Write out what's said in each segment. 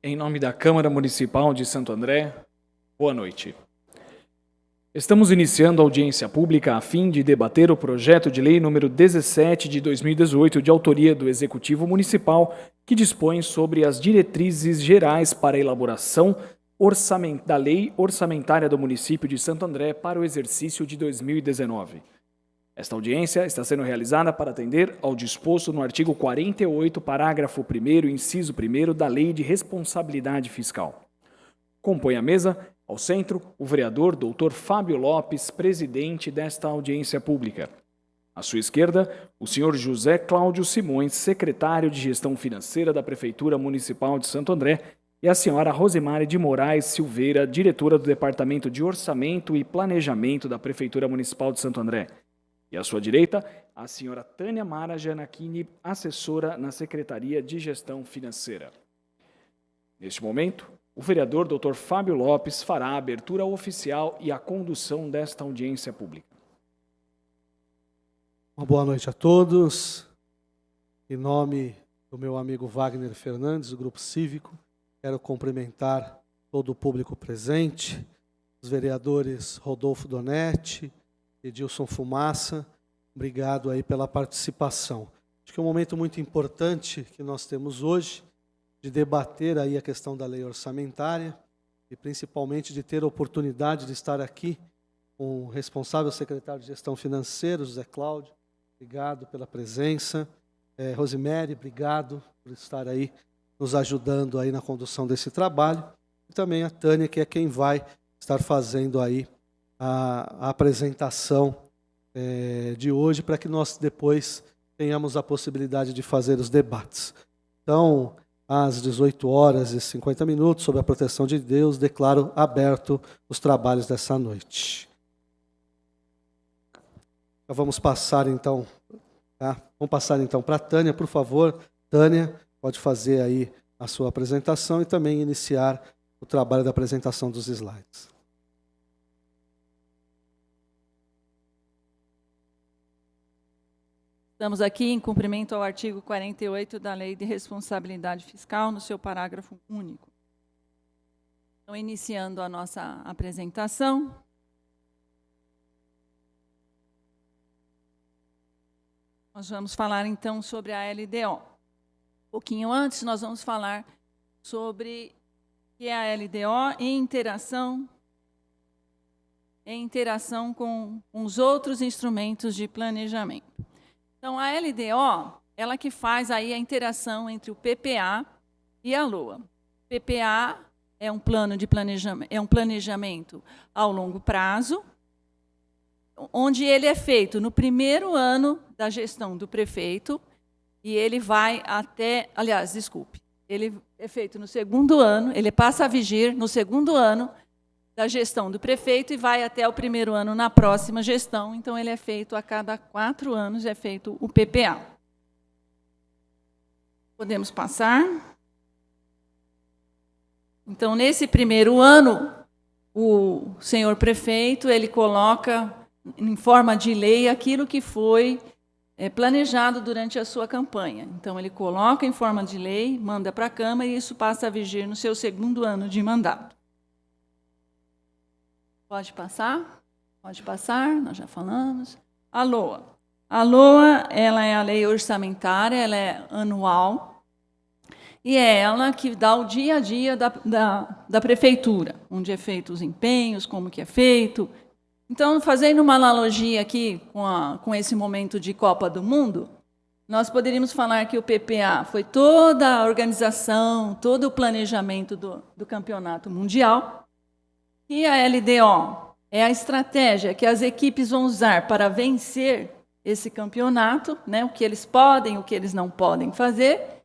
Em nome da Câmara Municipal de Santo André, boa noite. Estamos iniciando a audiência pública a fim de debater o projeto de lei número 17 de 2018, de autoria do Executivo Municipal, que dispõe sobre as diretrizes gerais para a elaboração da Lei Orçamentária do Município de Santo André para o exercício de 2019. Esta audiência está sendo realizada para atender ao disposto no artigo 48, parágrafo 1º, inciso 1º da Lei de Responsabilidade Fiscal. Compõe a mesa, ao centro, o vereador Dr. Fábio Lopes, presidente desta audiência pública. À sua esquerda, o senhor José Cláudio Simões, secretário de Gestão Financeira da Prefeitura Municipal de Santo André, e a senhora Rosemary de Moraes Silveira, diretora do Departamento de Orçamento e Planejamento da Prefeitura Municipal de Santo André. E à sua direita, a senhora Tânia Mara Gianacchini, assessora na Secretaria de Gestão Financeira. Neste momento, o vereador Dr. Fábio Lopes fará a abertura oficial e a condução desta audiência pública. Uma boa noite a todos. Em nome do meu amigo Wagner Fernandes, do Grupo Cívico, quero cumprimentar todo o público presente, os vereadores Rodolfo Donetti, Edilson Fumaça, obrigado aí pela participação. Acho que é um momento muito importante que nós temos hoje, de debater aí a questão da lei orçamentária e principalmente de ter a oportunidade de estar aqui com o responsável secretário de Gestão Financeira, José Cláudio, obrigado pela presença. Rosemary, obrigado por estar aí nos ajudando aí na condução desse trabalho. E também a Tânia, que é quem vai estar fazendo aí a apresentação de hoje, para que nós depois tenhamos a possibilidade de fazer os debates. Então, às 18h50, sob a proteção de Deus, declaro aberto os trabalhos dessa noite. Vamos passar então, tá? Vamos passar então para a Tânia, por favor. Tânia, pode fazer aí a sua apresentação e também iniciar o trabalho da apresentação dos slides. Estamos aqui em cumprimento ao artigo 48 da Lei de Responsabilidade Fiscal, no seu parágrafo único. Então, iniciando a nossa apresentação. Nós vamos falar, então, sobre a LDO. Um pouquinho antes, nós vamos falar sobre o que é a LDO em interação com os outros instrumentos de planejamento. Então, a LDO, ela que faz aí a interação entre o PPA e a LOA. O PPA é um plano de planejamento, é um planejamento ao longo prazo, onde ele é feito no primeiro ano da gestão do prefeito e ele vai até, ele é feito no segundo ano, ele passa a vigir no segundo ano da gestão do prefeito e vai até o primeiro ano na próxima gestão. Então, ele é feito a cada 4 anos, é feito o PPA. Podemos passar? Então, nesse primeiro ano, o senhor prefeito, ele coloca em forma de lei aquilo que foi planejado durante a sua campanha. Então, ele coloca em forma de lei, manda para a Câmara e isso passa a vigir no seu segundo ano de mandato. Pode passar? Pode passar, nós já falamos. A LOA. A LOA, ela é a lei orçamentária, ela é anual, e é ela que dá o dia a dia da prefeitura, onde é feito os empenhos, como que é feito. Então, fazendo uma analogia aqui com esse momento de Copa do Mundo, nós poderíamos falar que o PPA foi toda a organização, todo o planejamento do campeonato mundial, e a LDO é a estratégia que as equipes vão usar para vencer esse campeonato, né? O que eles podem, o que eles não podem fazer.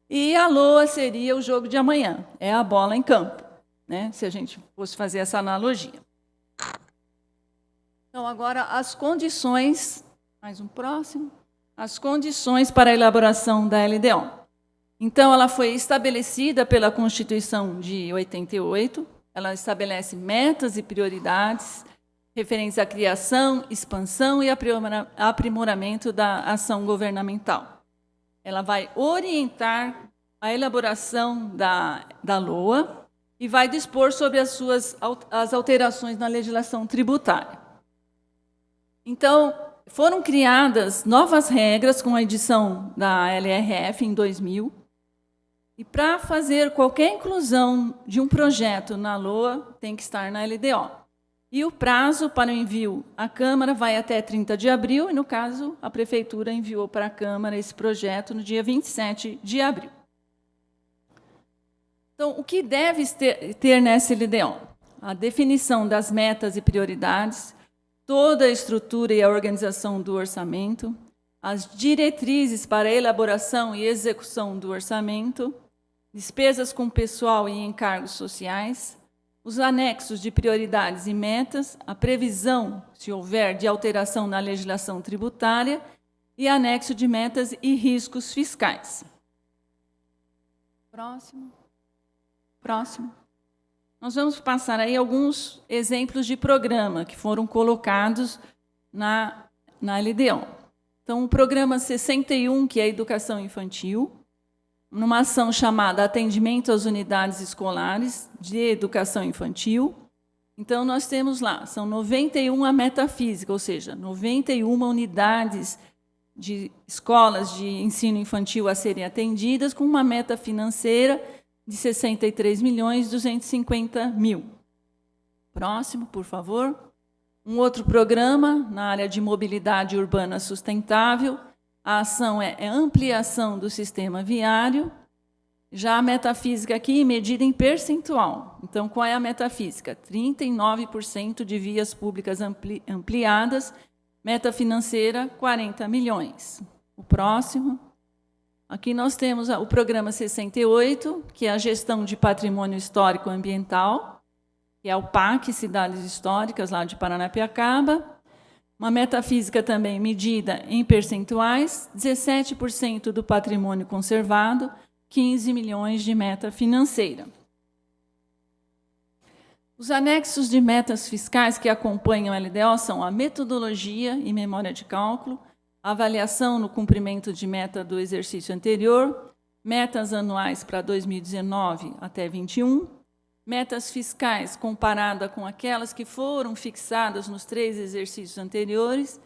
E a LOA seria o jogo de amanhã, é a bola em campo, né? Se a gente fosse fazer essa analogia. Então, agora, as condições, mais um próximo, as condições para a elaboração da LDO. Então, ela foi estabelecida pela Constituição de 88, ela estabelece metas e prioridades referentes à criação, expansão e aprimoramento da ação governamental. Ela vai orientar a elaboração da LOA e vai dispor sobre as alterações na legislação tributária. Então, foram criadas novas regras com a edição da LRF em 2000, e para fazer qualquer inclusão de um projeto na LOA, tem que estar na LDO. E o prazo para o envio à Câmara vai até 30 de abril, e, no caso, a Prefeitura enviou para a Câmara esse projeto no dia 27 de abril. Então, o que deve ter nessa LDO? A definição das metas e prioridades, toda a estrutura e a organização do orçamento, as diretrizes para a elaboração e execução do orçamento, despesas com pessoal e encargos sociais, os anexos de prioridades e metas, a previsão, se houver, de alteração na legislação tributária e anexo de metas e riscos fiscais. Próximo. Nós vamos passar aí alguns exemplos de programa que foram colocados na LDO. Então, o programa 61, que é a educação infantil, numa ação chamada Atendimento às Unidades Escolares de Educação Infantil. Então, nós temos lá, são 91 a metafísica, ou seja, 91 unidades de escolas de ensino infantil a serem atendidas, com uma meta financeira de 63.250.000. Próximo, por favor. Um outro programa na área de mobilidade urbana sustentável. A ação é ampliação do sistema viário. Já a metafísica aqui, medida em percentual. Então, qual é a metafísica? 39% de vias públicas ampliadas, meta financeira, 40 milhões. O próximo. Aqui nós temos o programa 68, que é a gestão de patrimônio histórico ambiental, que é o PAC, Cidades Históricas, lá de Paranapiacaba. Uma metafísica também medida em percentuais, 17% do patrimônio conservado, 15 milhões de meta financeira. Os anexos de metas fiscais que acompanham a LDO são a metodologia e memória de cálculo, a avaliação no cumprimento de meta do exercício anterior, metas anuais para 2019 até 2021, metas fiscais comparada com aquelas que foram fixadas nos 3 exercícios anteriores,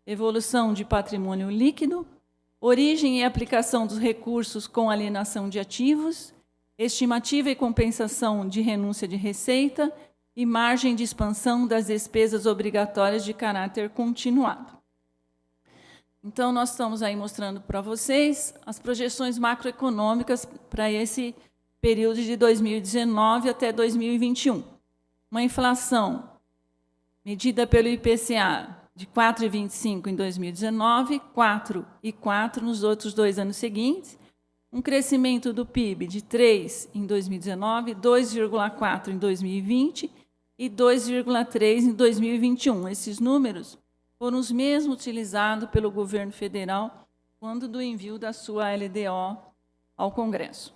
evolução de patrimônio líquido, origem e aplicação dos recursos com alienação de ativos, estimativa e compensação de renúncia de receita e margem de expansão das despesas obrigatórias de caráter continuado. Então, nós estamos aí mostrando para vocês as projeções macroeconômicas para esse período de 2019 até 2021. Uma inflação medida pelo IPCA de 4,25 em 2019, 4,4 nos outros 2 anos seguintes, um crescimento do PIB de 3 em 2019, 2,4 em 2020 e 2,3 em 2021. Esses números foram os mesmos utilizados pelo governo federal quando do envio da sua LDO ao Congresso.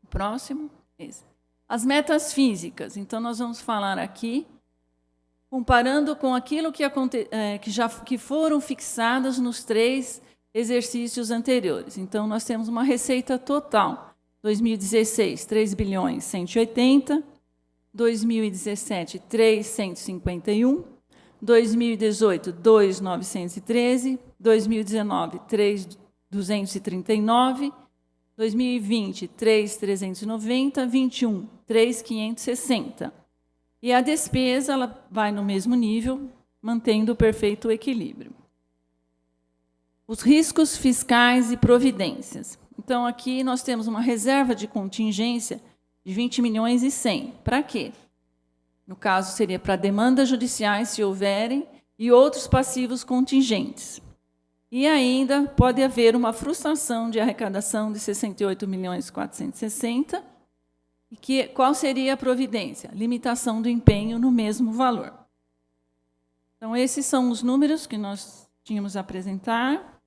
Próximo. Esse. As metas físicas. Então, nós vamos falar aqui, comparando com aquilo que foram fixadas nos 3 exercícios anteriores. Então, nós temos uma receita total. 2016, 3 bilhões 180. 2017, 3,151. 2018, 2,913. 2019, 3,239. 2020, 3,390, 21, 3,560. E a despesa ela vai no mesmo nível, mantendo o perfeito equilíbrio. Os riscos fiscais e providências. Então, aqui nós temos uma reserva de contingência de 20 milhões e 100. Para quê? No caso, seria para demandas judiciais, se houverem, e outros passivos contingentes. E ainda pode haver uma frustração de arrecadação de 68.460.000. E qual seria a providência? Limitação do empenho no mesmo valor. Então, esses são os números que nós tínhamos a apresentar.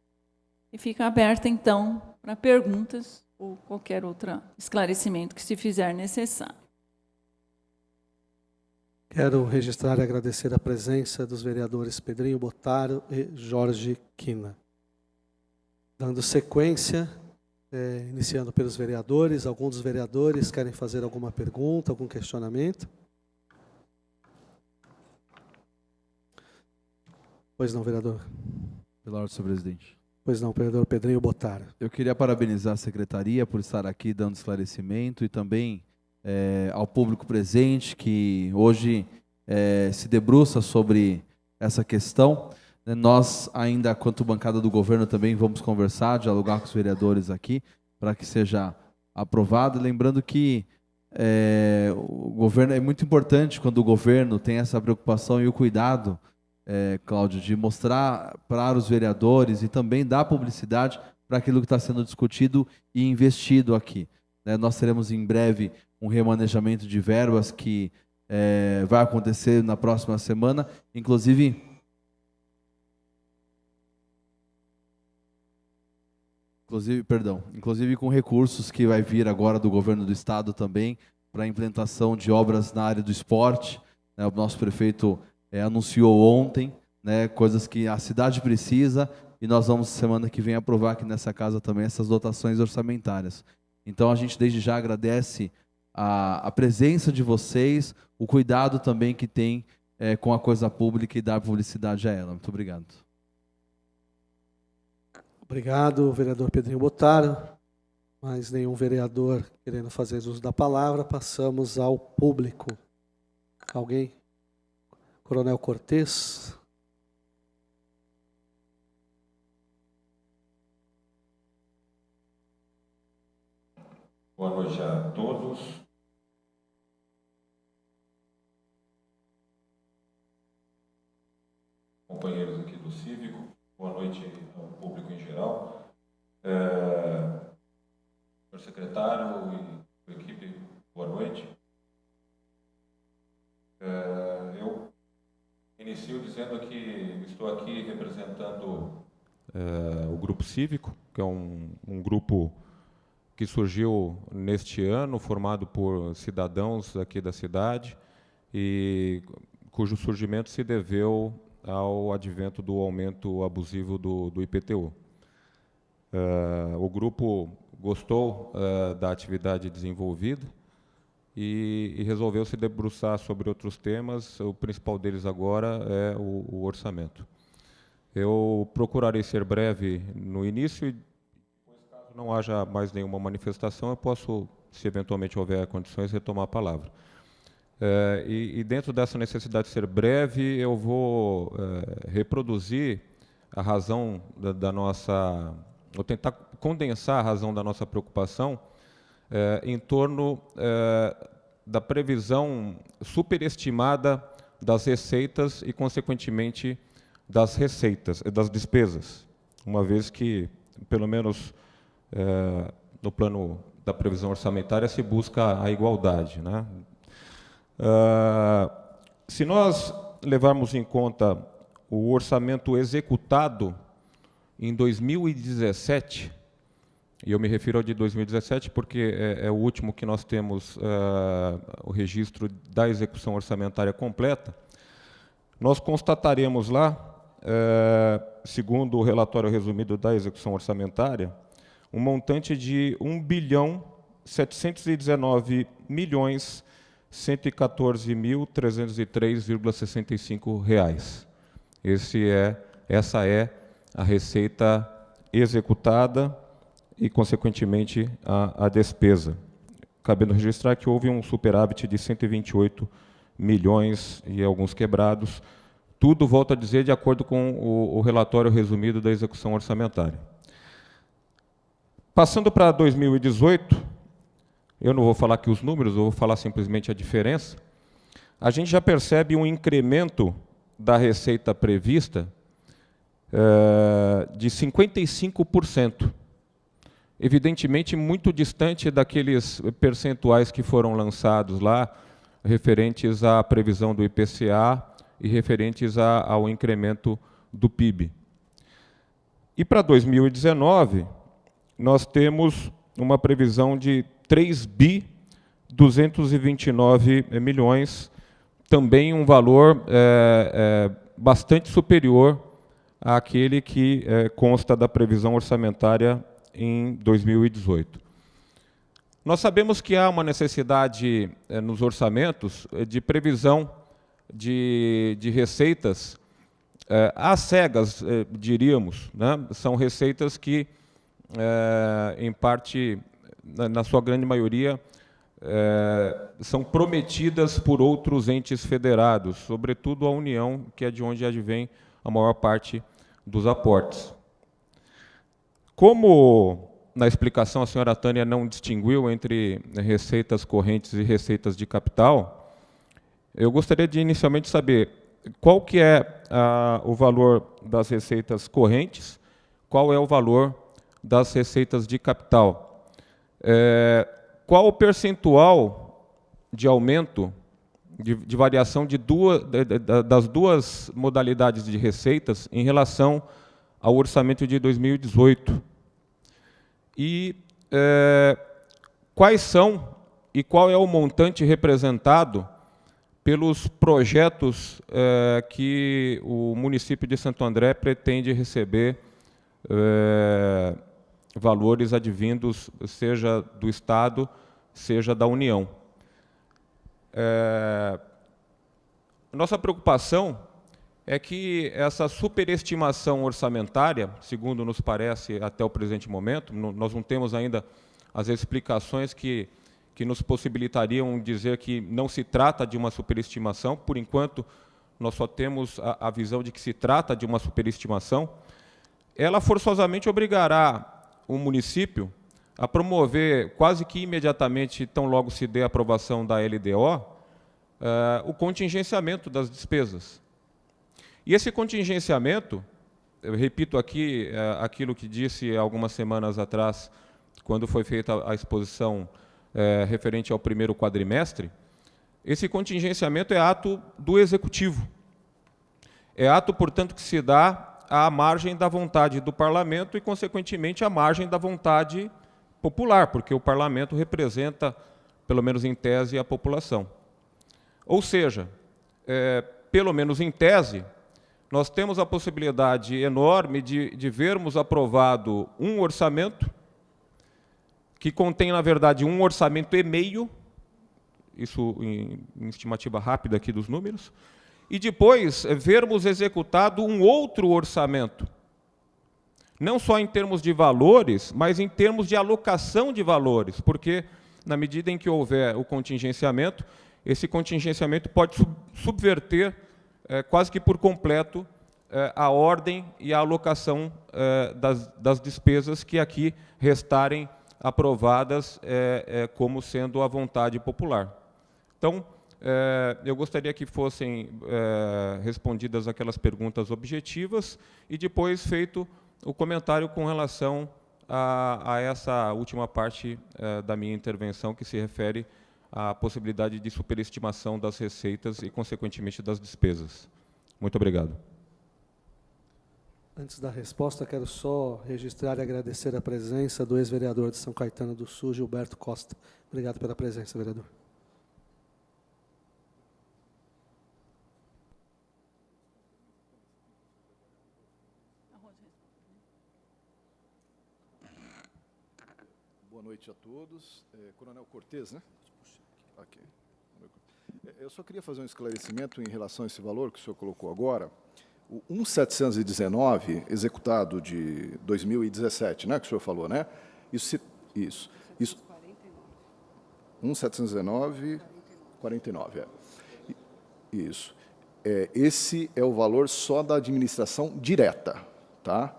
E fica aberta, então, para perguntas ou qualquer outro esclarecimento que se fizer necessário. Quero registrar e agradecer a presença dos vereadores Pedrinho Bottaro e Jorge Quina. Dando sequência, iniciando pelos vereadores. Alguns dos vereadores querem fazer alguma pergunta, algum questionamento? Pois não, vereador. Pela ordem, senhor presidente. Pois não, vereador Pedrinho Bottara. Eu queria parabenizar a secretaria por estar aqui dando esclarecimento e também ao público presente que hoje se debruça sobre essa questão. Nós ainda, quanto bancada do governo, também vamos conversar, dialogar com os vereadores aqui para que seja aprovado. Lembrando que o governo é muito importante quando o governo tem essa preocupação e o cuidado, Cláudio, de mostrar para os vereadores e também dar publicidade para aquilo que está sendo discutido e investido aqui. Nós teremos em breve um remanejamento de verbas que vai acontecer na próxima semana, inclusive com recursos que vai vir agora do governo do estado também para a implementação de obras na área do esporte. O nosso prefeito anunciou ontem, coisas que a cidade precisa, e nós vamos semana que vem aprovar aqui nessa casa também essas dotações orçamentárias. Então a gente desde já agradece a presença de vocês, o cuidado também que tem com a coisa pública e dar publicidade a ela. Muito obrigado. Obrigado, vereador Pedrinho Bottara. Mais nenhum vereador querendo fazer uso da palavra. Passamos ao público. Alguém? Coronel Cortez. Boa noite a todos. Companheiros aqui do Cívico, boa noite ao público em geral. Senhor secretário e equipe, boa noite. Eu inicio dizendo que estou aqui representando o Grupo Cívico, que é um grupo que surgiu neste ano, formado por cidadãos aqui da cidade e cujo surgimento se deveu ao advento do aumento abusivo do IPTU. O grupo gostou da atividade desenvolvida e resolveu se debruçar sobre outros temas. O principal deles agora é o orçamento. Eu procurarei ser breve no início e, caso não haja mais nenhuma manifestação, eu posso, se eventualmente houver condições, retomar a palavra. E dentro dessa necessidade de ser breve, eu vou reproduzir a razão da nossa... Vou tentar condensar a razão da nossa preocupação em torno da previsão superestimada das receitas e, consequentemente, das despesas, uma vez que, pelo menos no plano da previsão orçamentária, se busca a igualdade, né? Se nós levarmos em conta o orçamento executado em 2017, e eu me refiro ao de 2017 porque é o último que nós temos o registro da execução orçamentária completa, nós constataremos lá, segundo o relatório resumido da execução orçamentária, um montante de R$ 1.719.114.303,65. Essa é a receita executada e, consequentemente, a despesa. Cabendo registrar que houve um superávit de 128 milhões e alguns quebrados. Tudo, volto a dizer, de acordo com o relatório resumido da execução orçamentária. Passando para 2018, eu não vou falar aqui os números, eu vou falar simplesmente a diferença. A gente já percebe um incremento da receita prevista de 55%. Evidentemente, muito distante daqueles percentuais que foram lançados lá, referentes à previsão do IPCA e referentes ao incremento do PIB. E para 2019, nós temos uma previsão de 3.229 milhões, também um valor bastante superior àquele que consta da previsão orçamentária em 2018. Nós sabemos que há uma necessidade nos orçamentos de previsão de receitas às cegas, diríamos, né? São receitas que, em parte, na sua grande maioria, são prometidas por outros entes federados, sobretudo a União, que é de onde advém a maior parte dos aportes. Como, na explicação, a senhora Tânia não distinguiu entre receitas correntes e receitas de capital, eu gostaria de inicialmente saber qual que é o valor das receitas correntes, qual é o valor das receitas de capital. Qual o percentual de aumento, de variação das duas modalidades de receitas em relação ao orçamento de 2018? E quais são e qual é o montante representado pelos projetos que o município de Santo André pretende receber valores advindos, seja do Estado, seja da União. Nossa preocupação é que essa superestimação orçamentária, segundo nos parece até o presente momento, nós não temos ainda as explicações que nos possibilitariam dizer que não se trata de uma superestimação. Por enquanto, nós só temos a visão de que se trata de uma superestimação. Ela forçosamente obrigará o município a promover, quase que imediatamente, tão logo se dê a aprovação da LDO, o contingenciamento das despesas. E esse contingenciamento, eu repito aqui aquilo que disse algumas semanas atrás, quando foi feita a exposição referente ao primeiro quadrimestre, esse contingenciamento é ato do Executivo. É ato, portanto, que se dá à margem da vontade do Parlamento e, consequentemente, à margem da vontade popular, porque o Parlamento representa, pelo menos em tese, a população. Ou seja, pelo menos em tese, nós temos a possibilidade enorme de vermos aprovado um orçamento que contém, na verdade, um orçamento e meio, isso em estimativa rápida aqui dos números, e depois vermos executado um outro orçamento, não só em termos de valores, mas em termos de alocação de valores, porque, na medida em que houver o contingenciamento, esse contingenciamento pode subverter quase que por completo a ordem e a alocação das despesas que aqui restarem aprovadas como sendo a vontade popular. Então, eu gostaria que fossem respondidas aquelas perguntas objetivas e depois feito o comentário com relação a essa última parte da minha intervenção, que se refere à possibilidade de superestimação das receitas e, consequentemente, das despesas. Muito obrigado. Antes da resposta, quero só registrar e agradecer a presença do ex-vereador de São Caetano do Sul, Gilberto Costa. Obrigado pela presença, vereador. Boa noite a todos. Coronel Cortez, né? Okay. Eu só queria fazer um esclarecimento em relação a esse valor que o senhor colocou agora. O 1.719, executado de 2017, né, que o senhor falou, né? Isso. 1.719,49, Isso. Esse é o valor só da administração direta, tá?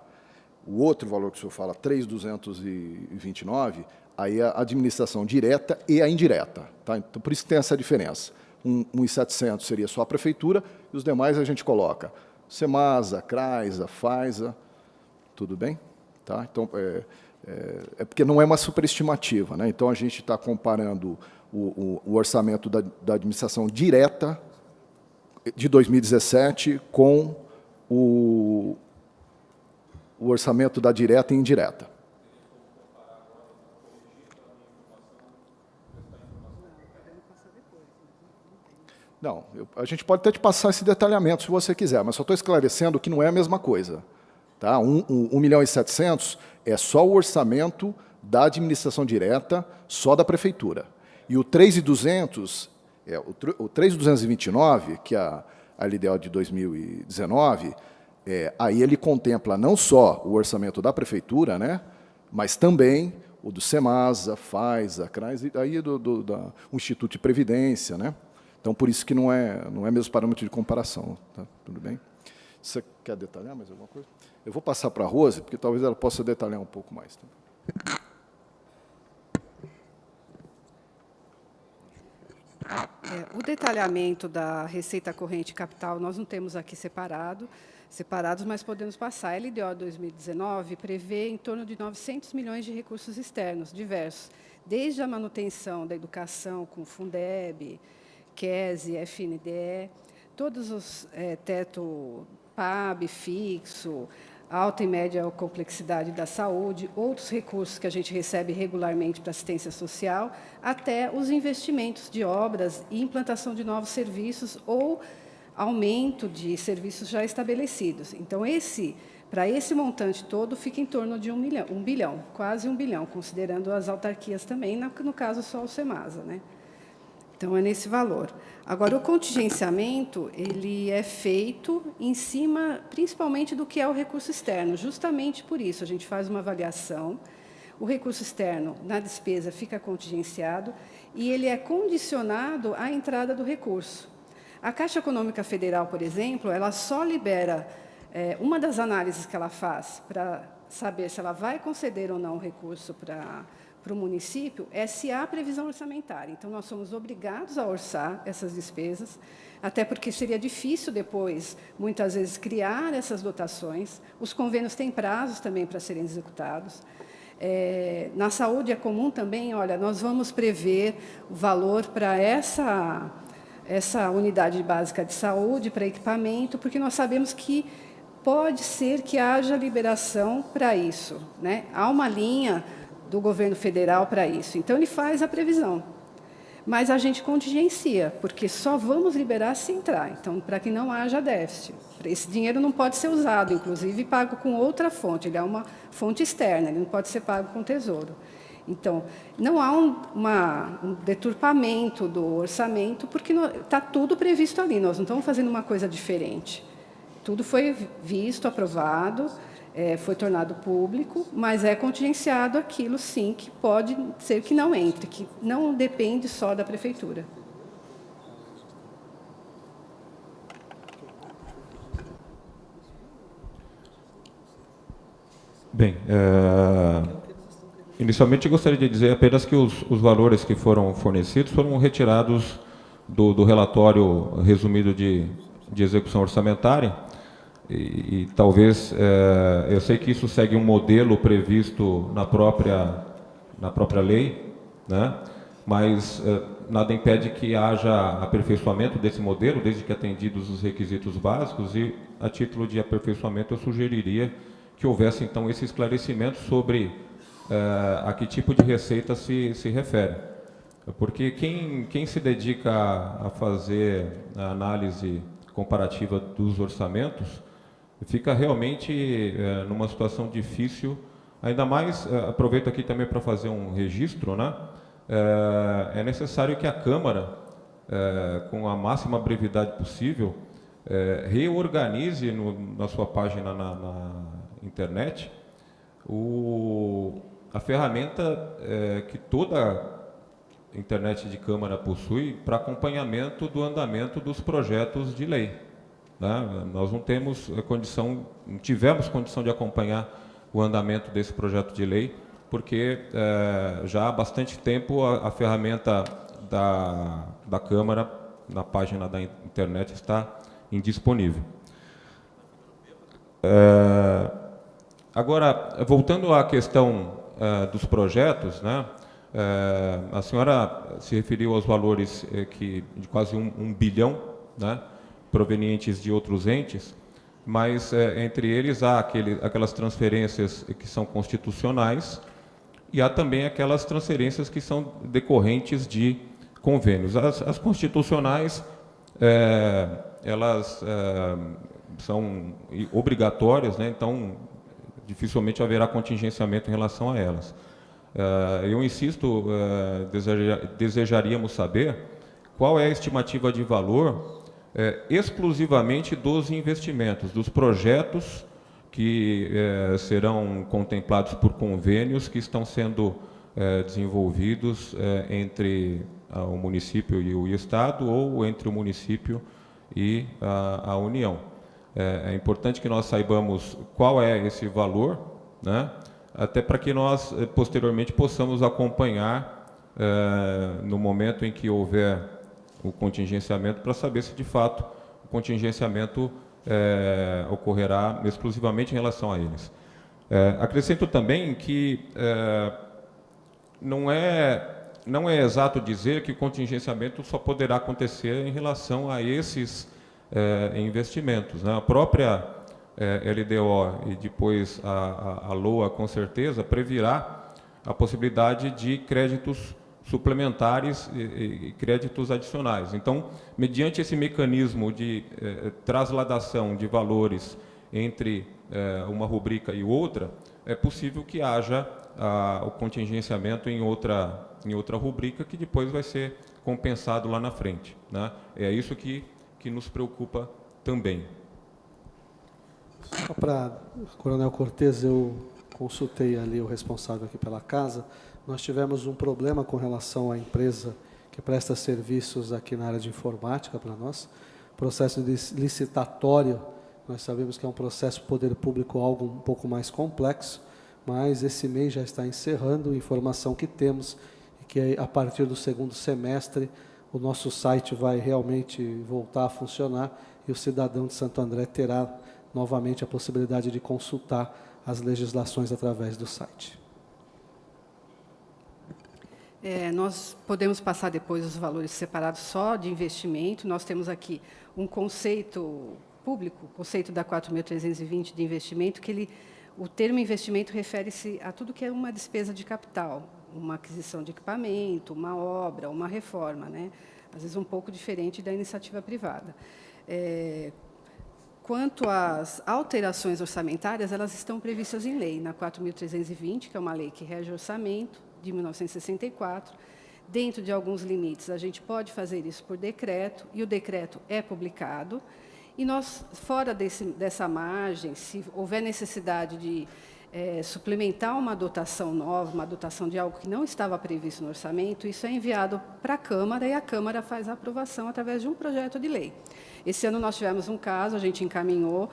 O outro valor que o senhor fala, 3.229, aí é a administração direta e a indireta, tá? Então, por isso que tem essa diferença. 1.700 seria só a prefeitura e os demais a gente coloca Semasa, Craisa, Faisa, tudo bem? Tá? Então, é porque não é uma superestimativa, né? Então, a gente está comparando o orçamento da administração direta de 2017 com o orçamento da direta e indireta. Não, a gente pode até te passar esse detalhamento, se você quiser, mas só estou esclarecendo que não é a mesma coisa. Tá? 1.700.000 É só o orçamento da administração direta, só da prefeitura. E o 3.200, o 3.229, que é a LDO de 2019, aí ele contempla não só o orçamento da prefeitura, né, mas também o do SEMASA, FAISA, CRAS, e aí do Instituto de Previdência, né? Então, por isso que não é mesmo parâmetro de comparação. Tá? Tudo bem? Você quer detalhar mais alguma coisa? Eu vou passar para a Rose, porque talvez ela possa detalhar um pouco mais. O detalhamento da receita corrente capital nós não temos aqui separados, mas podemos passar. A LDO 2019 prevê em torno de 900 milhões de recursos externos diversos, desde a manutenção da educação com Fundeb, QESE, FNDE, todos os teto PAB, fixo, alta e média complexidade da saúde, outros recursos que a gente recebe regularmente para assistência social, até os investimentos de obras e implantação de novos serviços ou aumento de serviços já estabelecidos. Então, para esse montante todo, fica em torno de 1 bilhão, quase 1 bilhão, considerando as autarquias também, no caso só o SEMASA, né? Então, é nesse valor. Agora, o contingenciamento ele é feito em cima, principalmente, do que é o recurso externo. Justamente por isso, a gente faz uma avaliação, o recurso externo na despesa fica contingenciado e ele é condicionado à entrada do recurso. A Caixa Econômica Federal, por exemplo, ela só libera, uma das análises que ela faz para saber se ela vai conceder ou não o recurso para o município, é se há previsão orçamentária. Então, nós somos obrigados a orçar essas despesas, até porque seria difícil depois, muitas vezes, criar essas dotações. Os convênios têm prazos também para serem executados. Na saúde é comum também, olha, nós vamos prever o valor para essa unidade básica de saúde, para equipamento, porque nós sabemos que pode ser que haja liberação para isso, né? Há uma linha do governo federal para isso. Então, ele faz a previsão. Mas a gente contingencia, porque só vamos liberar se entrar. Então, para que não haja déficit. Esse dinheiro não pode ser usado, inclusive, pago com outra fonte. Ele é uma fonte externa, ele não pode ser pago com o Tesouro. Então, não há um deturpamento do orçamento, porque está tudo previsto ali. Nós não estamos fazendo uma coisa diferente. Tudo foi visto, aprovado, foi tornado público, mas é contingenciado aquilo, sim, que pode ser que não entre, que não depende só da prefeitura. Bem, inicialmente eu gostaria de dizer apenas que os valores que foram fornecidos foram retirados do relatório resumido de execução orçamentária. E talvez, eu sei que isso segue um modelo previsto na própria lei, né? Mas nada impede que haja aperfeiçoamento desse modelo, desde que atendidos os requisitos básicos, e a título de aperfeiçoamento eu sugeriria que houvesse então esse esclarecimento sobre a que tipo de receita se refere. Porque quem se dedica a fazer a análise comparativa dos orçamentos fica realmente numa situação difícil, ainda mais, aproveito aqui também para fazer um registro, né? É necessário que a Câmara, com a máxima brevidade possível, reorganize na sua página na internet a ferramenta que toda internet de Câmara possui para acompanhamento do andamento dos projetos de lei. Né? Nós não tivemos condição de acompanhar o andamento desse projeto de lei, porque já há bastante tempo a ferramenta da Câmara, na página da internet, está indisponível. Agora, voltando à questão dos projetos, né? A senhora se referiu aos valores de quase 1 bilhão, né? Provenientes de outros entes, mas entre eles há aquelas transferências que são constitucionais e há também aquelas transferências que são decorrentes de convênios. As constitucionais, elas são obrigatórias, né? Então, dificilmente haverá contingenciamento em relação a elas. Eu insisto, desejaríamos saber qual é a estimativa de valor exclusivamente dos investimentos, dos projetos que serão contemplados por convênios que estão sendo desenvolvidos entre o município e o Estado ou entre o município e a União. É importante que nós saibamos qual é esse valor, né? Até para que nós, posteriormente, possamos acompanhar no momento em que houver o contingenciamento, para saber se, de fato, o contingenciamento ocorrerá exclusivamente em relação a eles. Acrescento também que não é exato dizer que o contingenciamento só poderá acontecer em relação a esses investimentos, né? A própria LDO e depois a LOA, com certeza, previrá a possibilidade de créditos suplementares e créditos adicionais. Então, mediante esse mecanismo de trasladação de valores entre uma rubrica e outra, é possível que haja o contingenciamento em outra rubrica, que depois vai ser compensado lá na frente, né? É isso que nos preocupa também. Só para Coronel Cortez, eu consultei ali o responsável aqui pela casa. Nós tivemos um problema com relação à empresa que presta serviços aqui na área de informática para nós. Processo licitatório, nós sabemos que é um processo poder público algo um pouco mais complexo, mas esse mês já está encerrando. Informação que temos e que a partir do segundo semestre o nosso site vai realmente voltar a funcionar e o cidadão de Santo André terá novamente a possibilidade de consultar as legislações através do site. Nós podemos passar depois os valores separados só de investimento. Nós temos aqui um conceito público, o conceito da 4.320 de investimento, que o termo investimento refere-se a tudo que é uma despesa de capital, uma aquisição de equipamento, uma obra, uma reforma, né? Às vezes um pouco diferente da iniciativa privada. Quanto às alterações orçamentárias, elas estão previstas em lei, na 4.320, que é uma lei que rege o orçamento, de 1964. Dentro de alguns limites, a gente pode fazer isso por decreto, e o decreto é publicado. E nós, fora dessa margem, se houver necessidade de suplementar uma dotação nova, uma dotação de algo que não estava previsto no orçamento, isso é enviado para a Câmara e a Câmara faz a aprovação através de um projeto de lei. Esse ano nós tivemos um caso, a gente encaminhou,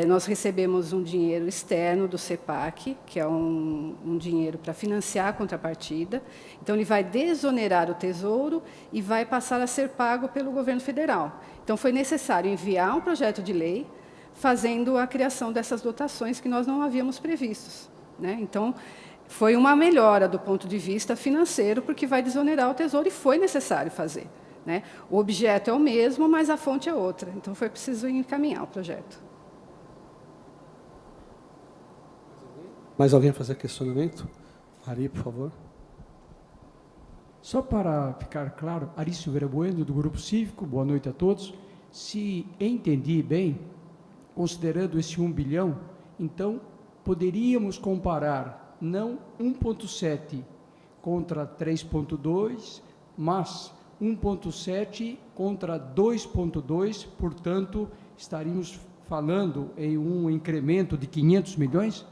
nós recebemos um dinheiro externo do CEPAC, que é um dinheiro para financiar a contrapartida. Então, ele vai desonerar o Tesouro e vai passar a ser pago pelo governo federal. Então, foi necessário enviar um projeto de lei fazendo a criação dessas dotações que nós não havíamos previstos, né? Então, foi uma melhora do ponto de vista financeiro, porque vai desonerar o Tesouro e foi necessário fazer, né? O objeto é o mesmo, mas a fonte é outra. Então, foi preciso encaminhar o projeto. Mais alguém fazer questionamento? Ari, por favor. Só para ficar claro, Ari Silveira Bueno, do Grupo Cívico, boa noite a todos. Se entendi bem, considerando esse 1 bilhão, então poderíamos comparar não 1,7 contra 3,2, mas 1,7 contra 2,2, portanto, estaríamos falando em um incremento de 500 milhões?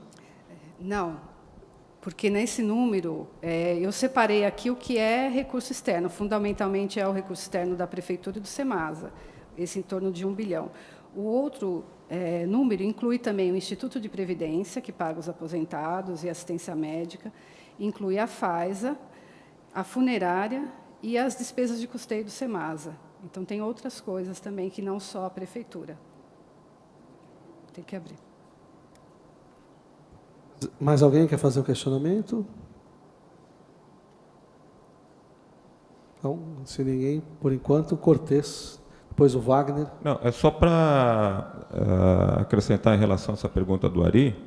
Não, porque nesse número, eu separei aqui o que é recurso externo. Fundamentalmente é o recurso externo da Prefeitura e do SEMASA, esse em torno de 1 bilhão. O outro número inclui também o Instituto de Previdência, que paga os aposentados e assistência médica, inclui a FAISA, a funerária e as despesas de custeio do SEMASA. Então, tem outras coisas também que não só a Prefeitura. Tem que abrir. Mais alguém quer fazer um questionamento? Não, se ninguém, por enquanto, Cortez, depois o Wagner. Não, é só para acrescentar em relação a essa pergunta do Ari.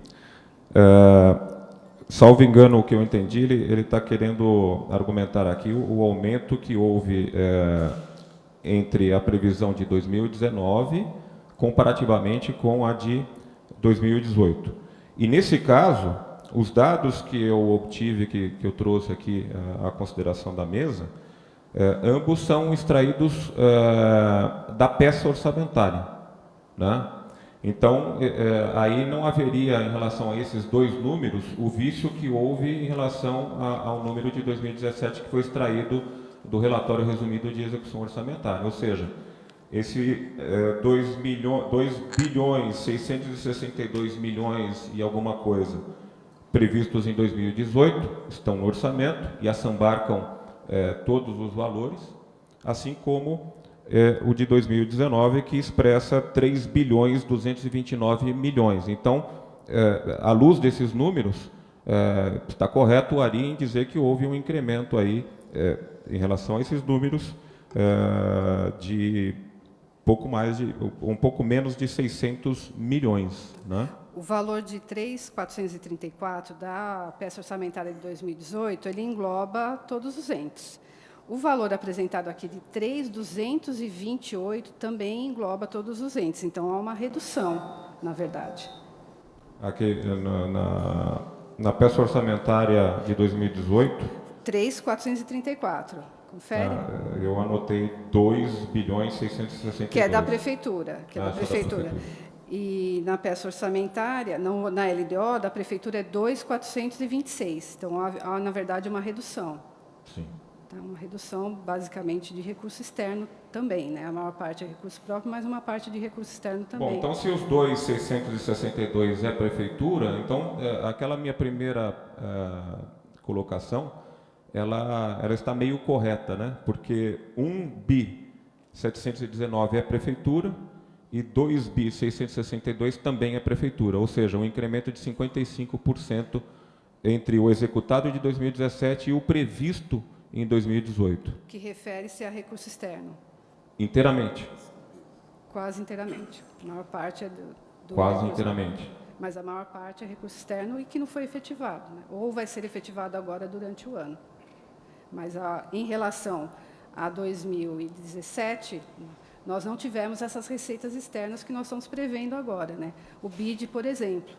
Salvo engano, o que eu entendi, ele está querendo argumentar aqui o aumento que houve entre a previsão de 2019 comparativamente com a de 2018. E, nesse caso, os dados que eu obtive, que eu trouxe aqui à consideração da mesa, ambos são extraídos da peça orçamentária, né? Então, aí não haveria, em relação a esses dois números, o vício que houve em relação ao número de 2017, que foi extraído do relatório resumido de execução orçamentária. Ou seja, esse 2 bilhões 662 milhões e alguma coisa previstos em 2018 estão no orçamento e assambarcam todos os valores, assim como o de 2019, que expressa 3 bilhões 229 milhões. Então, à luz desses números, está correto o Ari em dizer que houve um incremento aí, em relação a esses números, de um pouco menos de 600 milhões, né? O valor de 3.434 da peça orçamentária de 2018, ele engloba todos os entes. O valor apresentado aqui de 3.228 também engloba todos os entes. Então, há uma redução, na verdade. Aqui, na peça orçamentária de 2018... 3.434. Confere? Eu anotei 2 bilhões 662. Que é da prefeitura. Que é da da prefeitura. E na peça orçamentária, na LDO, da prefeitura é 2.426. Então, há, na verdade, uma redução. Sim. Então, uma redução, basicamente, de recurso externo também, né? A maior parte é recurso próprio, mas uma parte de recurso externo também. Bom, então, se os 2.662 é prefeitura, então, aquela minha primeira colocação, ela está meio correta, né? Porque 1.719 é prefeitura e 2.662 também é prefeitura, ou seja, um incremento de 55% entre o executado de 2017 e o previsto em 2018. Que refere-se a recurso externo. Inteiramente. Quase inteiramente. A maior parte é do Quase recurso, inteiramente. mas a maior parte é recurso externo e que não foi efetivado, né? Ou vai ser efetivado agora durante o ano. Mas em relação a 2017, nós não tivemos essas receitas externas que nós estamos prevendo agora, né? O BID, por exemplo,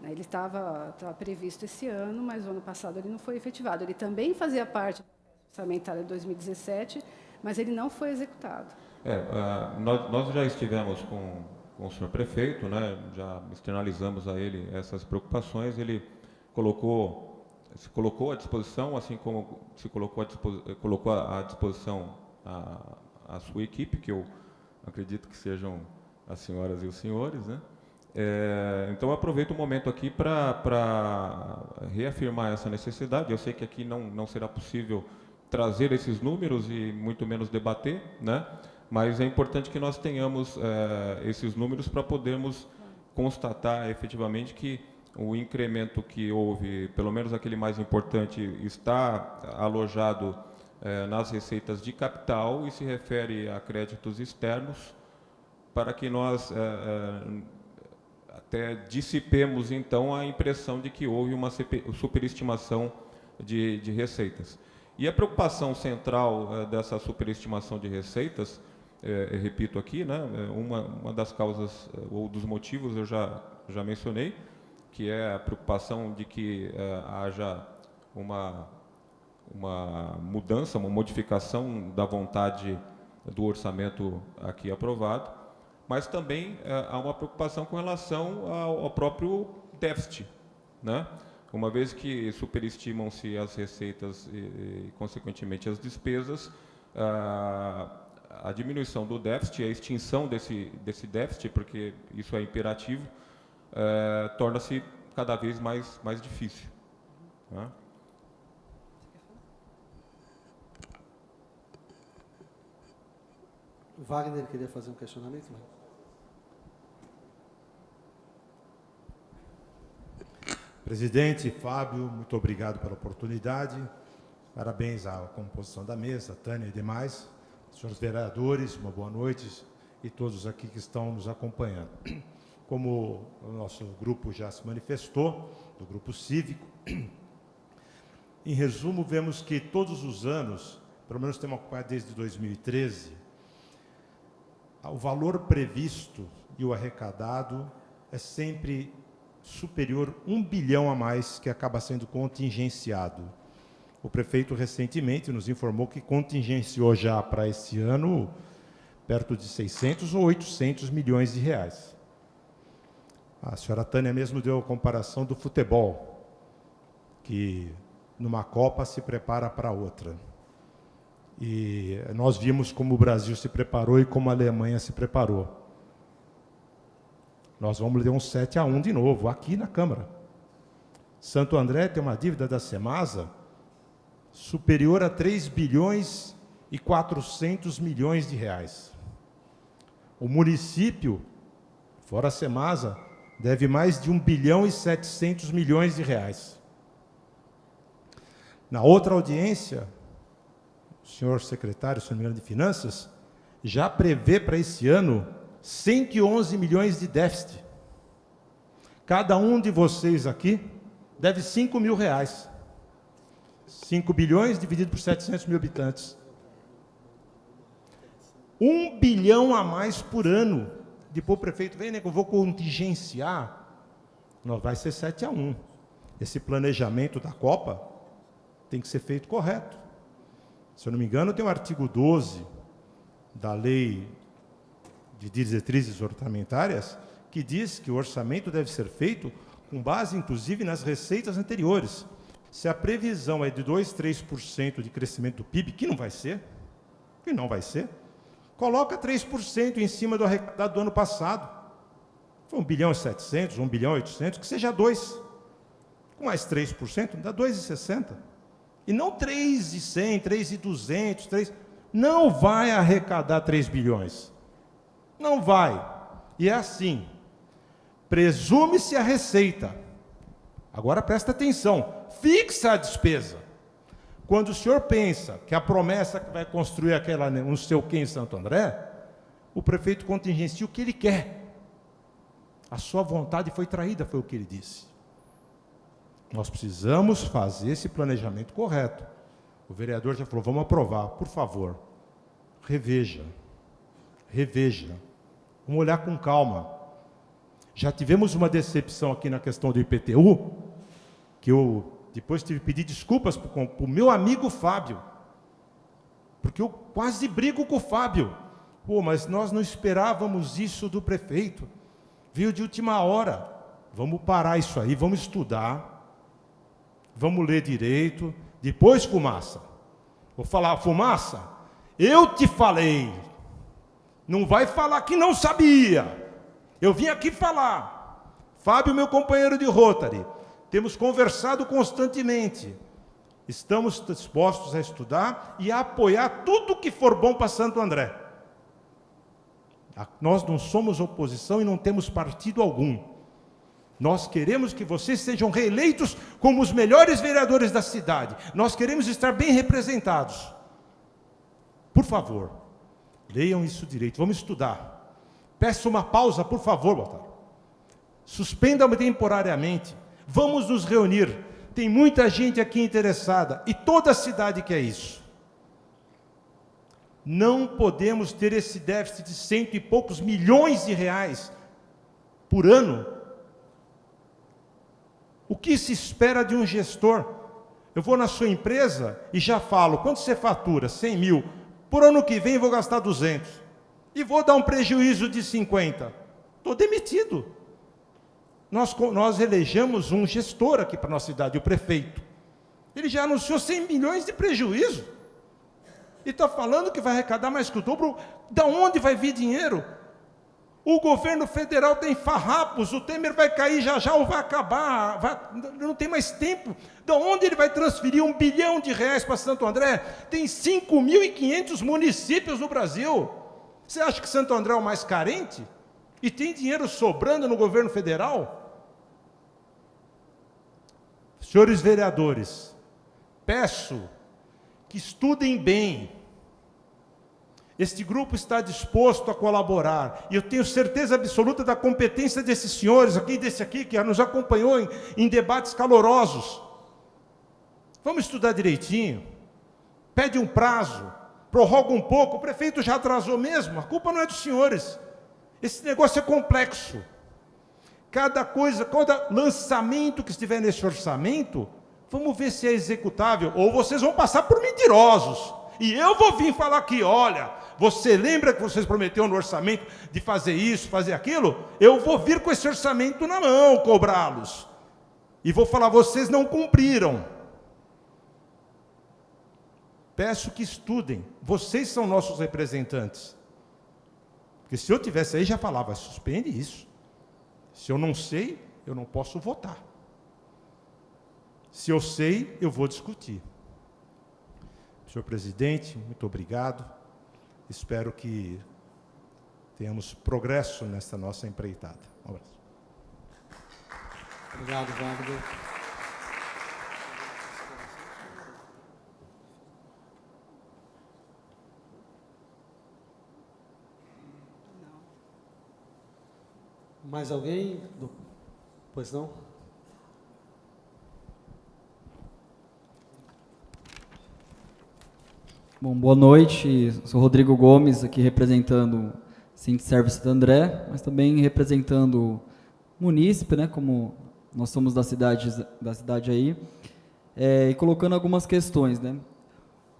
né? Ele estava previsto esse ano, mas o ano passado ele não foi efetivado. Ele também fazia parte da orçamentária de 2017, mas ele não foi executado. Nós já estivemos com o senhor prefeito, né? Já externalizamos a ele essas preocupações. Ele se colocou à disposição, assim como se colocou à disposição a sua equipe, que eu acredito que sejam as senhoras e os senhores, né? Então, eu aproveito o momento aqui para reafirmar essa necessidade. Eu sei que aqui não será possível trazer esses números e muito menos debater, né? Mas é importante que nós tenhamos esses números para podermos constatar efetivamente que o incremento que houve, pelo menos aquele mais importante, está alojado nas receitas de capital e se refere a créditos externos, para que nós até dissipemos, então, a impressão de que houve uma superestimação de receitas. E a preocupação central dessa superestimação de receitas, repito aqui, né, uma das causas ou dos motivos eu já mencionei, que é a preocupação de que haja uma mudança, uma modificação da vontade do orçamento aqui aprovado, mas também há uma preocupação com relação ao próprio déficit, né? Uma vez que superestimam-se as receitas e, consequentemente, as despesas, a diminuição do déficit, a extinção desse déficit, porque isso é imperativo, torna-se cada vez mais difícil, né? Wagner queria fazer um questionamento? Presidente, Fábio, muito obrigado pela oportunidade. Parabéns à composição da mesa, a Tânia e demais. Senhores vereadores, uma boa noite e todos aqui que estão nos acompanhando. Como o nosso grupo já se manifestou, do grupo cívico, em resumo, vemos que todos os anos, pelo menos temos acompanhado desde 2013, o valor previsto e o arrecadado é sempre superior a 1 bilhão a mais que acaba sendo contingenciado. O prefeito recentemente nos informou que contingenciou já para esse ano perto de 600 ou 800 milhões de reais. A senhora Tânia mesmo deu a comparação do futebol, que numa Copa se prepara para outra. E nós vimos como o Brasil se preparou e como a Alemanha se preparou. Nós vamos ler um 7-1 de novo, aqui na Câmara. Santo André tem uma dívida da Semasa superior a 3 bilhões e 400 milhões de reais. O município, fora a Semasa, deve mais de 1 bilhão e 700 milhões de reais. Na outra audiência, o senhor secretário, se não me engano, de Finanças, já prevê para esse ano 111 milhões de déficit. Cada um de vocês aqui deve 5 mil reais. 5 bilhões dividido por 700 mil habitantes. 1 bilhão a mais por ano. Depois o prefeito vem, né, que eu vou contingenciar. Não, vai ser 7-1. Esse planejamento da Copa tem que ser feito correto. Se eu não me engano, tem o artigo 12 da Lei de Diretrizes Orçamentárias, que diz que o orçamento deve ser feito com base, inclusive, nas receitas anteriores. Se a previsão é de 2, 3% de crescimento do PIB, que não vai ser, coloca 3% em cima do arrecadado do ano passado. Foi 1 bilhão e 700, 1 bilhão e 800, que seja 2. Com mais 3%, dá 2,60. E não 3,100, 3,200, 3... Não vai arrecadar 3 bilhões. Não vai. E é assim. Presume-se a receita. Agora presta atenção. Fixa a despesa. Quando o senhor pensa que a promessa que vai construir aquela não sei o que em Santo André, o prefeito contingencia o que ele quer. A sua vontade foi traída, foi o que ele disse. Nós precisamos fazer esse planejamento correto. O vereador já falou, vamos aprovar, por favor. Reveja. Vamos olhar com calma. Já tivemos uma decepção aqui na questão do IPTU, que eu depois tive que pedir desculpas para o meu amigo Fábio, porque eu quase brigo com o Fábio. Pô, mas nós não esperávamos isso do prefeito. Veio de última hora. Vamos parar isso aí, vamos estudar. Vamos ler direito. Depois, Fumaça. Vou falar, Fumaça, eu te falei. Não vai falar que não sabia. Eu vim aqui falar. Fábio, meu companheiro de Rotary, temos conversado constantemente. Estamos dispostos a estudar e a apoiar tudo que for bom para Santo André. Nós não somos oposição e não temos partido algum. Nós queremos que vocês sejam reeleitos como os melhores vereadores da cidade. Nós queremos estar bem representados. Por favor, leiam isso direito. Vamos estudar. Peço uma pausa, por favor, Baltar. Suspenda-me temporariamente. Vamos nos reunir. Tem muita gente aqui interessada e toda a cidade quer isso. Não podemos ter esse déficit de 100 e poucos milhões de reais por ano. O que se espera de um gestor? Eu vou na sua empresa e já falo, quanto você fatura? 100 mil. Por ano que vem vou gastar 200. E vou dar um prejuízo de 50. Estou demitido. Nós elegemos um gestor aqui para a nossa cidade, o prefeito. Ele já anunciou 100 milhões de prejuízo. E está falando que vai arrecadar mais que o dobro. Da onde vai vir dinheiro? O governo federal tem farrapos, o Temer vai cair já ou vai acabar, não tem mais tempo. De onde ele vai transferir 1 bilhão de reais para Santo André? Tem 5.500 municípios no Brasil. Você acha que Santo André é o mais carente? E tem dinheiro sobrando no governo federal? Senhores vereadores, peço que estudem bem. Este grupo está disposto a colaborar, e eu tenho certeza absoluta da competência desses senhores aqui, desse aqui, que nos acompanhou em debates calorosos. Vamos estudar direitinho, pede um prazo, prorroga um pouco, o prefeito já atrasou mesmo, a culpa não é dos senhores. Esse negócio é complexo. Cada coisa, cada lançamento que estiver nesse orçamento, vamos ver se é executável, ou vocês vão passar por mentirosos. E eu vou vir falar aqui, olha, você lembra que vocês prometeram no orçamento de fazer isso, fazer aquilo? Eu vou vir com esse orçamento na mão, cobrá-los. E vou falar, vocês não cumpriram. Peço que estudem, vocês são nossos representantes. Porque se eu tivesse aí, já falava, suspende isso. Se eu não sei, eu não posso votar. Se eu sei, eu vou discutir. Senhor presidente, muito obrigado. Espero que tenhamos progresso nessa nossa empreitada. Um abraço. Obrigado, Wagner. Mais alguém? Pois não? Bom, boa noite. Sou Rodrigo Gomes, aqui representando o Sindservice Santo André, mas também representando o munícipe, né, como nós somos da cidade aí, e colocando algumas questões, né.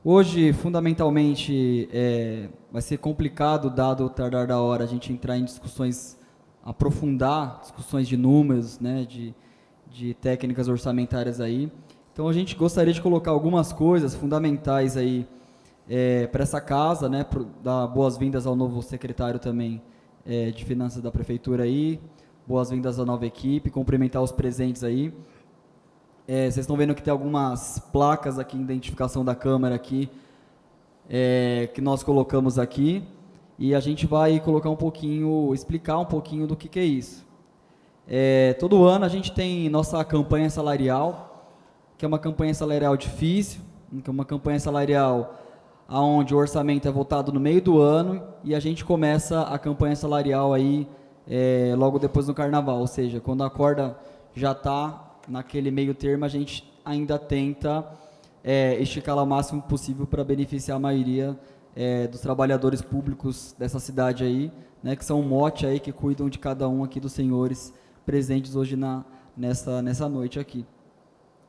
Hoje, fundamentalmente, vai ser complicado, dado o tardar da hora, a gente entrar em discussões, aprofundar discussões de números, né, de técnicas orçamentárias aí. Então, a gente gostaria de colocar algumas coisas fundamentais aí para essa casa, né, dar boas-vindas ao novo secretário também de Finanças da Prefeitura aí, boas-vindas à nova equipe, cumprimentar os presentes aí. Vocês estão vendo que tem algumas placas aqui, identificação da Câmara aqui, que nós colocamos aqui, e a gente vai colocar um pouquinho, explicar um pouquinho do que é isso. Todo ano a gente tem nossa campanha salarial, que é uma campanha salarial difícil, que é uma campanha salarial onde o orçamento é votado no meio do ano e a gente começa a campanha salarial aí logo depois do Carnaval, ou seja, quando a corda já está naquele meio termo, a gente ainda tenta esticá-la o máximo possível para beneficiar a maioria dos trabalhadores públicos dessa cidade aí, né, que são um mote aí, que cuidam de cada um aqui dos senhores presentes hoje nessa noite aqui.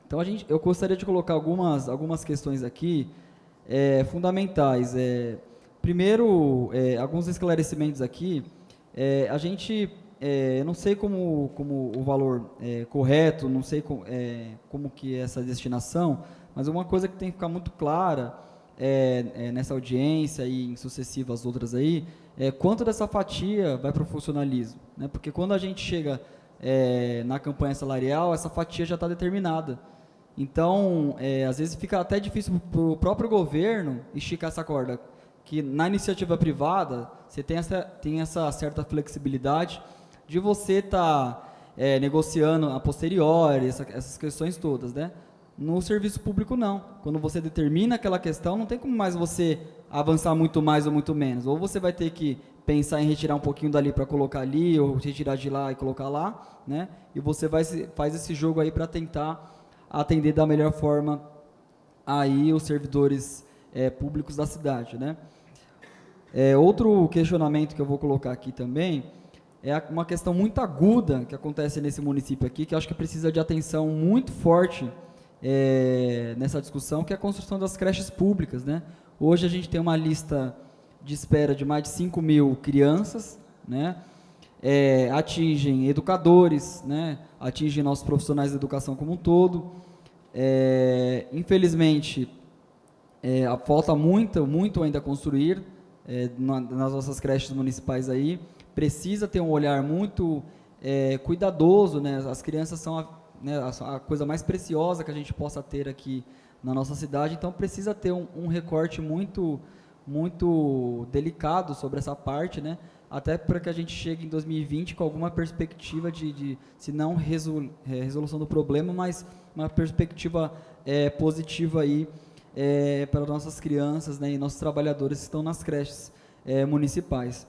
Então, eu gostaria de colocar algumas questões aqui fundamentais. Primeiro, alguns esclarecimentos aqui. A gente, eu não sei como o valor correto, não sei como que é essa destinação, mas uma coisa que tem que ficar muito clara nessa audiência e em sucessivas outras aí, quanto dessa fatia vai para o funcionalismo, né? Porque quando a gente chega na campanha salarial, essa fatia já está determinada. Então, às vezes fica até difícil para o próprio governo esticar essa corda, que na iniciativa privada você tem essa certa flexibilidade de você estar negociando a posteriori, essas questões todas, né? No serviço público, não. Quando você determina aquela questão, não tem como mais você avançar muito mais ou muito menos. Ou você vai ter que pensar em retirar um pouquinho dali para colocar ali, ou retirar de lá e colocar lá, né? E você faz esse jogo aí para tentar atender da melhor forma aí os servidores públicos da cidade, né? Outro questionamento que eu vou colocar aqui também é uma questão muito aguda que acontece nesse município aqui, que eu acho que precisa de atenção muito forte nessa discussão, que é a construção das creches públicas, né? Hoje a gente tem uma lista de espera de mais de 5.000 crianças, né? Atingem educadores, né? Atingem nossos profissionais da educação como um todo. Infelizmente, falta muito ainda a construir nas nossas creches municipais aí. Precisa ter um olhar muito cuidadoso, né? As crianças são a coisa mais preciosa que a gente possa ter aqui na nossa cidade, então precisa ter um recorte muito delicado sobre essa parte, né? Até para que a gente chegue em 2020 com alguma perspectiva de se não resolução do problema, mas uma perspectiva positiva aí para nossas crianças, né, e nossos trabalhadores que estão nas creches municipais.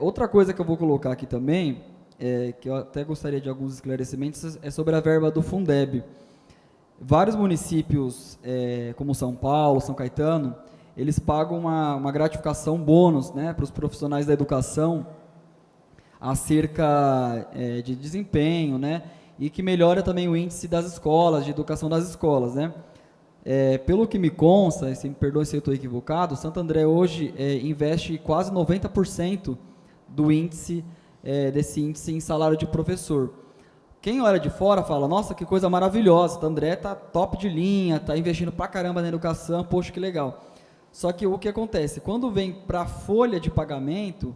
Outra coisa que eu vou colocar aqui também, que eu até gostaria de alguns esclarecimentos, é sobre a verba do Fundeb. Vários municípios, como São Paulo, São Caetano, eles pagam uma gratificação bônus, né, para os profissionais da educação acerca de desempenho, né? E que melhora também o índice das escolas, de educação das escolas, né? Pelo que me consta, se me perdoe se eu estou equivocado, Santo André hoje investe quase 90% do índice, desse índice em salário de professor. Quem olha de fora fala, nossa, que coisa maravilhosa, Santo André está top de linha, está investindo pra caramba na educação, poxa, que legal. Só que o que acontece? Quando vem para a folha de pagamento,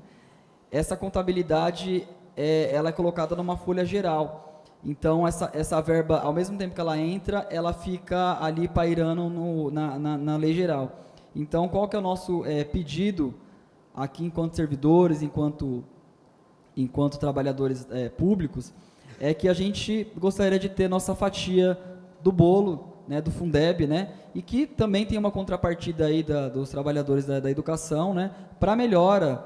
essa contabilidade ela é colocada numa folha geral. Então, essa verba, ao mesmo tempo que ela entra, ela fica ali pairando na lei geral. Então, qual que é o nosso pedido aqui, enquanto servidores, enquanto trabalhadores públicos, é que a gente gostaria de ter nossa fatia do bolo, né, do Fundeb, né, e que também tem uma contrapartida aí dos trabalhadores da educação, né, para melhora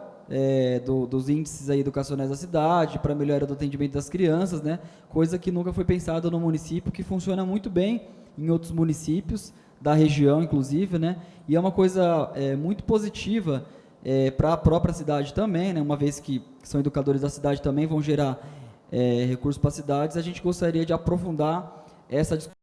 dos índices aí educacionais da cidade, para melhora do atendimento das crianças, né, coisa que nunca foi pensada no município, que funciona muito bem em outros municípios da região, inclusive, né, e é uma coisa muito positiva para a própria cidade também, né, uma vez que são educadores da cidade também, vão gerar recursos para as cidades. A gente gostaria de aprofundar essa discussão